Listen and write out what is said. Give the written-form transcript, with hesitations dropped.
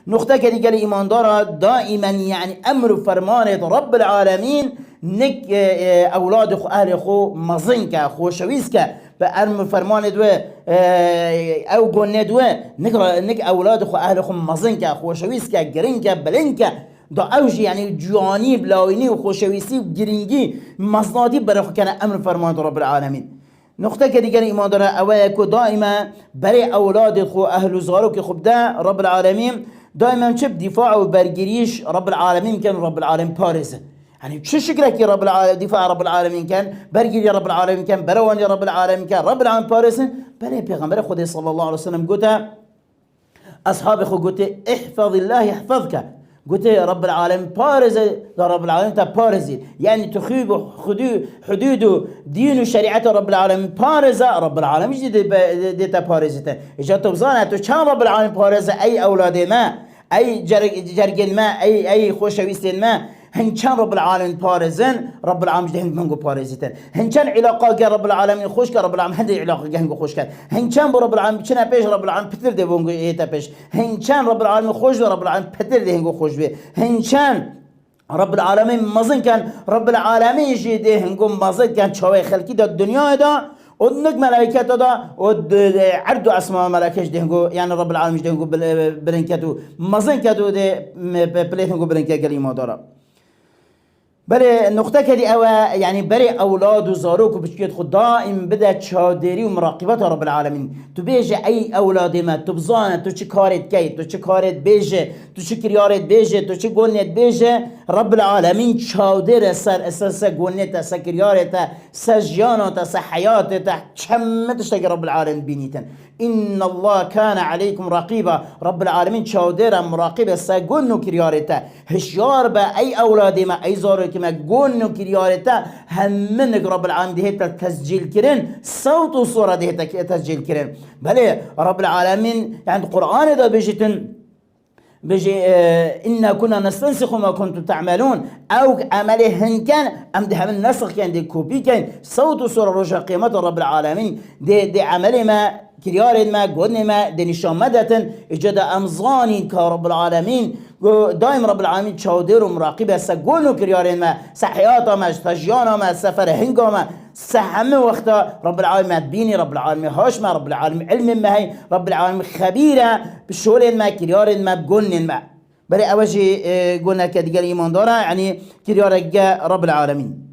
نقطه که دیگر ایمان داره دائما یعنی امر و فرمان رب العالمین نک اولاد خو اهل خو مزن که خوشویست که به امر فرمان دو او گونه دو نک اولاد خو اهل خو مزن که خوشویست که گرین که بلند که دا اوج یعنی جوانی بلاوینی و خوشویستی و گرینگی مزناتی برای خو کنه امر فرمان رب العالمین. نقطه که دیگر ایمان داره اوه که دائما برای اولاد خو اهل و زارو که خوب ده رب العالمین دائما چه دفاع و برگریش رب العالمین کن رب العالمین پارزه. يعني چه شكله كي رب العالمين دفاع رب العالمين كان برجي رب العالمين كان بروان رب العالمين كان رب العالمين بارس بري پیغمبر خدا صلى الله عليه وسلم قلت اصحاب خو قلت احفظ الله يحفظك قلت رب العالمين بارز رب العالمين بارزي يعني تخيب حدود دين وشريعه رب العالمين بارزه رب العالمين دي بارزته اجا تبزانه تو كان رب العالمين بارزه اي اولاد ما اي جرجل ما اي خوشويستين ما هنچن رب العالمين بارزن رب العالمين ده هنگو بارزتن هنچن علاقه که رب العالمين خوش که رب العالمين هنده علاقه که هنگو خوش کرد هنچن رب العالمين چنه پیش رب العالمين پتر ده ونگو ایتا پیش هنچن رب العالمين خوش رب العالمين پتر ده هنگو خوش به هنچن رب العالمين مزن كان رب العالمين جي ده هنگو مزن كان چاوه خلقی دا دنیا دا ونك ملائكة دا وعرض اسماء ملائكة ده هنگو يعني رب العالمين ده هنگو برنكتو مزن كدو ده بليت هنگو برنكت قليما دارا. بله نقطه که دی اوه یعنی برای اولاد و زاروک و بچکیت خود دائم بده چادری و مراقبت رب العالمین تو بیجه ای اولاد ما تو بزانه تو چه کارت کی تو چه کارت بیجه تو چه کریارت بیجه تو چه گونت بیجه رب العالمین چادر سر اساس گونت سر کریارت سر جانت سر حیاتت چمتش تک رب العالمین بینیتن إن الله كان عليكم رقيبا رب العالمين شاودير مراقبة ساقونو كريارتا هشيار با أي أولادي ما أي زارو ما قونو كريارتا همنك رب العالمين دهيتا تسجيل كرين صوت وصورة دهيتا تسجيل كرين بلي رب العالمين يعني القرآن دا بيجي إنا كنا نستنسخ ما كنتم تعملون أو عمله هن كان أم ده من نسخ كان دي كوبي كان صوت وصورة رجع قيمة رب العالمين دي عمله ما كريار ما قدن ما دنيشان مدتن إجدا أمزاني كرب العالمين دائم رب العالمين شاودير ومراقبة سقولو كريار ما سحياتا ما استجيانا ما سفر هنگا ما سهم وقتا رب العالمين بيني رب العالمين هاشما رب العالمين علم ما هي رب العالمين خبيرة بشول ما كريار ما بقولن ما بري أوجي قلنا كدقال إيمان دارا يعني كريار رب العالمين.